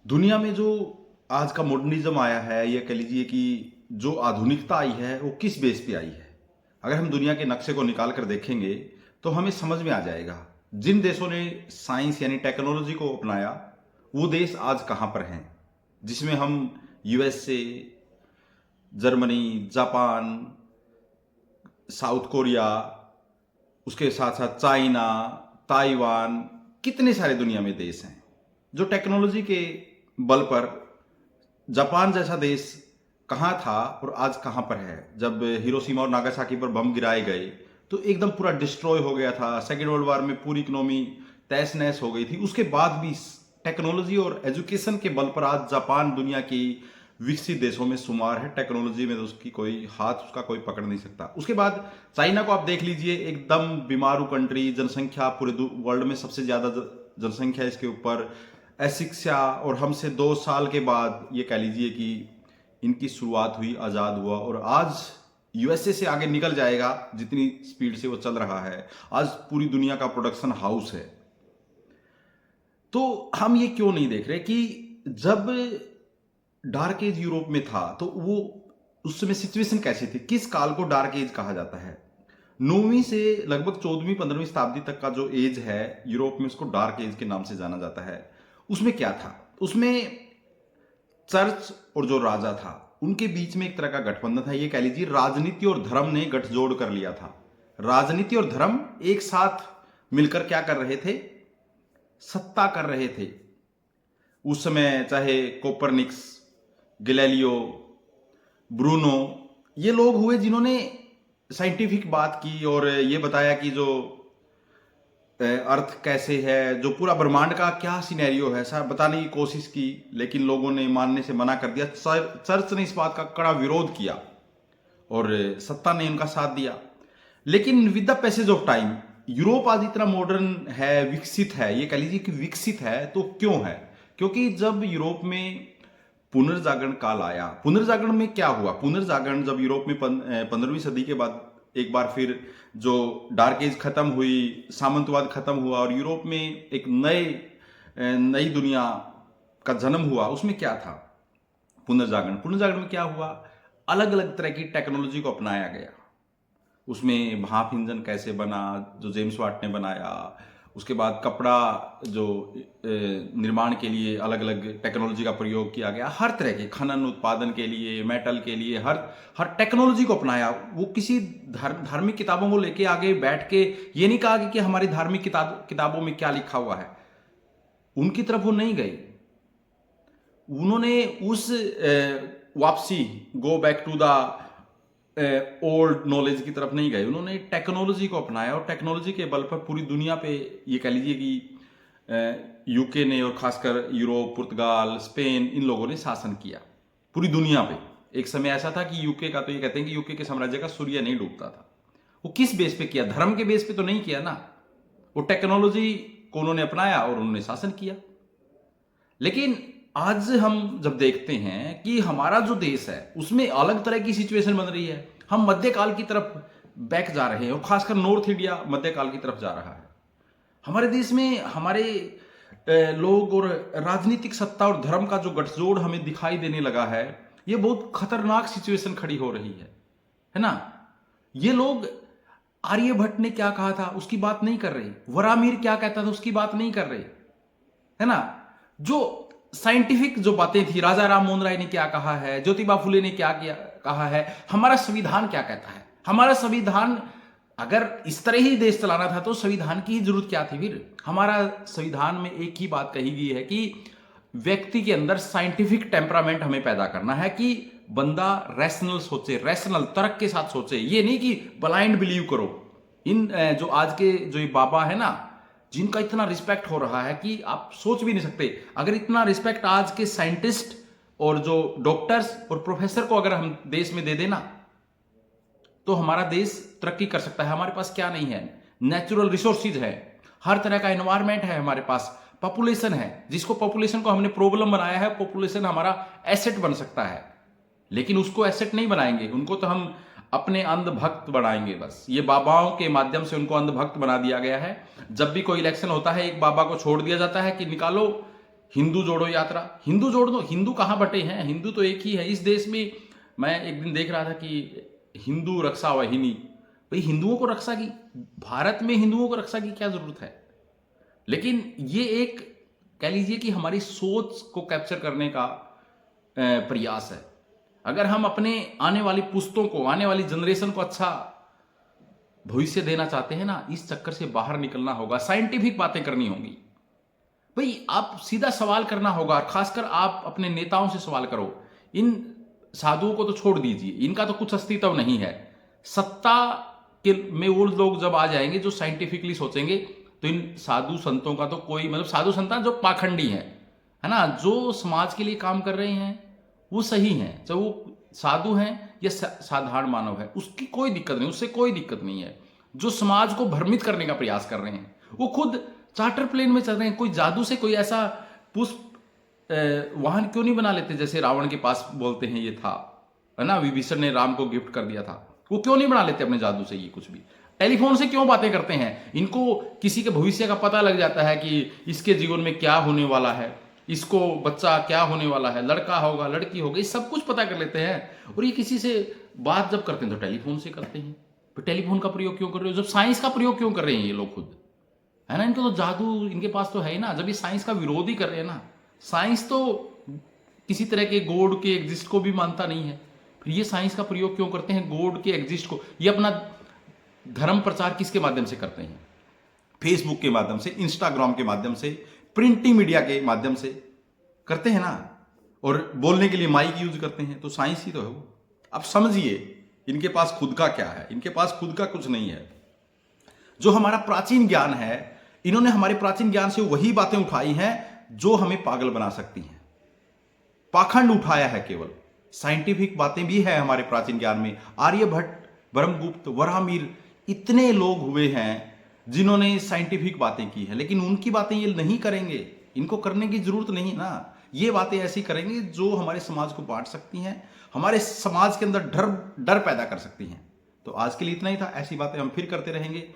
दुनिया में जो आज का मॉडर्निज्म आया है, या कह लीजिए कि जो आधुनिकता आई है वो किस बेस पे आई है। अगर हम दुनिया के नक्शे को निकाल कर देखेंगे तो हमें समझ में आ जाएगा। जिन देशों ने साइंस यानी टेक्नोलॉजी को अपनाया वो देश आज कहां पर हैं, जिसमें हम USA, Germany, Japan, south Korea, उसके साथ साथ चाइना, ताइवान, कितने सारे दुनिया में देश हैं जो टेक्नोलॉजी के बल पर, जापान जैसा देश कहाँ था और आज कहाँ पर है। जब हिरोशिमा और नागासाकी पर बम गिराए गए तो एकदम पूरा डिस्ट्रॉय हो गया था। सेकेंड वर्ल्ड वॉर में पूरी इकोनॉमी तहस नहस हो गई थी। उसके बाद भी टेक्नोलॉजी और एजुकेशन के बल पर आज जापान दुनिया की विकसित देशों में शुमार है। टेक्नोलॉजी में तो उसकी कोई हाथ, उसका कोई पकड़ नहीं सकता। उसके बाद चाइना को आप देख लीजिए, एकदम बीमारू कंट्री, जनसंख्या पूरे वर्ल्ड में सबसे ज्यादा जनसंख्या इसके ऊपर, अशिक्षा, और हमसे 2 साल के बाद ये कह लीजिए कि इनकी शुरुआत हुई, आजाद हुआ, और आज यूएसए से आगे निकल जाएगा जितनी स्पीड से वो चल रहा है। आज पूरी दुनिया का प्रोडक्शन हाउस है। तो हम ये क्यों नहीं देख रहे कि जब डार्क एज यूरोप में था तो वो उस समय सिचुएशन कैसी थी, किस काल को डार्क एज कहा जाता है। 9वीं से लगभग 14वीं 15वीं शताब्दी तक का जो एज है यूरोप में, उसको डार्क एज के नाम से जाना जाता है। उसमें क्या था? उसमें चर्च और जो राजा था उनके बीच में एक तरह का गठबंधन था। ये कह लीजिए राजनीति और धर्म ने गठजोड़ कर लिया था। राजनीति और धर्म एक साथ मिलकर क्या कर रहे थे? सत्ता कर रहे थे। उस समय चाहे कोपरनिक्स, गैलीलियो, ब्रूनो, ये लोग हुए जिन्होंने साइंटिफिक बात की और ये बताया कि जो अर्थ कैसे है, जो पूरा ब्रह्मांड का क्या सिनेरियो है, सब बताने की कोशिश की, लेकिन लोगों ने मानने से मना कर दिया। चर्च ने इस बात का कड़ा विरोध किया और सत्ता ने उनका साथ दिया। लेकिन with the passage of time Europe आज इतना मॉडर्न है, विकसित है, ये कह लीजिए कि विकसित है। तो क्यों है? क्योंकि जब यूरोप में पुनर्जागरण काल आया, पुनर्जागरण में क्या हुआ? पुनर्जागरण जब यूरोप में 15वीं सदी के बाद एक बार फिर जो डार्क एज खत्म हुई, सामंतवाद खत्म हुआ और यूरोप में एक नई दुनिया का जन्म हुआ, उसमें क्या था? पुनर्जागरण। पुनर्जागरण में क्या हुआ? अलग अलग तरह की टेक्नोलॉजी को अपनाया गया। उसमें भाप इंजन कैसे बना, जो जेम्स वाट ने बनाया। उसके बाद कपड़ा जो निर्माण के लिए अलग अलग टेक्नोलॉजी का प्रयोग किया गया। हर तरह के खनन उत्पादन के लिए, मेटल के लिए, हर टेक्नोलॉजी को अपनाया। वो किसी धार्मिक किताबों को लेके आगे बैठ के ये नहीं कहा कि हमारी धार्मिक किताबों में क्या लिखा हुआ है। उनकी तरफ वो नहीं गई। उन्होंने उस वापसी, go back to the old knowledge की तरफ नहीं गए। उन्होंने टेक्नोलॉजी को अपनाया और टेक्नोलॉजी के बल पर पूरी दुनिया पे, ये कह लीजिए कि यूके ने और खासकर यूरोप, पुर्तगाल, स्पेन, इन लोगों ने शासन किया पूरी दुनिया पे। एक समय ऐसा था कि यूके का, तो ये कहते हैं कि यूके के साम्राज्य का सूर्य नहीं डूबता था। वो किस बेस पे किया? धर्म के बेस पे तो नहीं किया ना। वो टेक्नोलॉजी को उन्होंने अपनाया और उन्होंने शासन किया। लेकिन आज हम जब देखते हैं कि हमारा जो देश है उसमें अलग तरह की सिचुएशन बन रही है, हम मध्यकाल की तरफ बैक जा रहे हैं और खासकर नॉर्थ इंडिया मध्यकाल की तरफ जा रहा है। हमारे देश में हमारे लोग और राजनीतिक सत्ता और धर्म का जो गठजोड़ हमें दिखाई देने लगा है, ये बहुत खतरनाक सिचुएशन खड़ी हो रही है ना। ये लोग आर्यभट्ट ने क्या कहा था उसकी बात नहीं कर रहे, वरामीर क्या कहता था उसकी बात नहीं कर रहे, है ना। जो साइंटिफिक जो बातें थी, राजा राम मोहन राय ने क्या कहा है, ज्योतिबा फुले ने क्या कहा है, हमारा संविधान क्या कहता है। हमारा संविधान, अगर इस तरह ही देश चलाना था तो संविधान की ही जरूरत क्या थी फिर। हमारा संविधान में एक ही बात कही गई है कि व्यक्ति के अंदर साइंटिफिक टेम्परामेंट हमें पैदा करना है, कि बंदा रैशनल सोचे, रैशनल तर्क के साथ सोचे। ये नहीं कि ब्लाइंड बिलीव करो। इन जो आज के जो ये बाबा है ना, जिनका इतना रिस्पेक्ट हो रहा है कि आप सोच भी नहीं सकते। अगर इतना रिस्पेक्ट आज के साइंटिस्ट और जो डॉक्टर्स और प्रोफेसर को अगर हम देश में दे देना तो हमारा देश तरक्की कर सकता है। हमारे पास क्या नहीं है? नेचुरल रिसोर्सेज है, हर तरह का एनवायरमेंट है हमारे पास, पॉपुलेशन है। जिसको पॉपुलेशन को हमने प्रॉब्लम बनाया है, पॉपुलेशन हमारा एसेट बन सकता है। लेकिन उसको एसेट नहीं बनाएंगे, उनको तो हम अपने अंधभक्त बनाएंगे। बस ये बाबाओं के माध्यम से उनको अंधभक्त बना दिया गया है। जब भी कोई इलेक्शन होता है, एक बाबा को छोड़ दिया जाता है कि निकालो हिंदू जोड़ो यात्रा, हिंदू जोड़ दो, हिंदू कहाँ बटे हैं, हिंदू तो एक ही है इस देश में। मैं एक दिन देख रहा था कि हिंदू रक्षा वाहिनी, भाई हिंदुओं को रक्षा की, भारत में हिंदुओं को रक्षा की क्या जरूरत है। लेकिन ये एक कह लीजिए कि हमारी सोच को कैप्चर करने का प्रयास है। अगर हम अपने आने वाली पुश्तों को, आने वाली जनरेशन को अच्छा भविष्य देना चाहते हैं ना, इस चक्कर से बाहर निकलना होगा, साइंटिफिक बातें करनी होंगी। भाई आप सीधा सवाल करना होगा, और खासकर आप अपने नेताओं से सवाल करो। इन साधुओं को तो छोड़ दीजिए, इनका तो कुछ अस्तित्व नहीं है। सत्ता के में वो लोग जब आ जाएंगे जो साइंटिफिकली सोचेंगे, तो इन साधु संतों का तो कोई मतलब, साधु संतान जो पाखंडी है ना, जो समाज के लिए काम कर रहे हैं वो सही हैं, चाहे वो साधु हैं या साधारण मानव है, उसकी कोई दिक्कत नहीं, उससे कोई दिक्कत नहीं है। जो समाज को भ्रमित करने का प्रयास कर रहे हैं, वो खुद चार्टर प्लेन में चल रहे हैं, कोई जादू से कोई ऐसा पुष्प वाहन क्यों नहीं बना लेते, जैसे रावण के पास बोलते हैं ये था, है ना, विभीषण ने राम को गिफ्ट कर दिया था, वो क्यों नहीं बना लेते अपने जादू से ये कुछ भी। टेलीफोन से क्यों बातें करते हैं, इनको किसी के भविष्य का पता लग जाता है कि इसके जीवन में क्या होने वाला है, इसको बच्चा क्या होने वाला है, लड़का होगा लड़की होगी, सब कुछ पता कर लेते हैं। और ये किसी से बात जब करते हैं तो टेलीफोन से करते हैं। तो टेलीफोन का प्रयोग क्यों कर रहे हो, जब साइंस का प्रयोग क्यों कर रहे हैं ये लोग खुद, है ना। इनको तो जादू इनके पास तो है ही ना, जब ये साइंस का विरोध ही कर रहे हैं ना। साइंस तो किसी तरह के गॉड के एग्जिस्ट को भी मानता नहीं है, फिर ये साइंस का प्रयोग क्यों करते हैं गॉड के एग्जिस्ट को। ये अपना धर्म प्रचार किसके माध्यम से करते हैं, फेसबुक के माध्यम से, इंस्टाग्राम के माध्यम से, प्रिंटिंग मीडिया के माध्यम से करते हैं ना, और बोलने के लिए माइक यूज करते हैं, तो साइंस ही तो है वो। अब समझिए इनके पास खुद का क्या है, इनके पास खुद का कुछ नहीं है। जो हमारा प्राचीन ज्ञान है, इन्होंने हमारे प्राचीन ज्ञान से वही बातें उठाई हैं जो हमें पागल बना सकती हैं, पाखंड उठाया है केवल। साइंटिफिक बातें भी है हमारे प्राचीन ज्ञान में, आर्यभट्ट, ब्रह्मगुप्त, वराहमिहिर, इतने लोग हुए हैं जिन्होंने साइंटिफिक बातें की है, लेकिन उनकी बातें ये नहीं करेंगे, इनको करने की जरूरत नहीं ना। ये बातें ऐसी करेंगे जो हमारे समाज को बांट सकती हैं, हमारे समाज के अंदर डर पैदा कर सकती हैं। तो आज के लिए इतना ही था, ऐसी बातें हम फिर करते रहेंगे।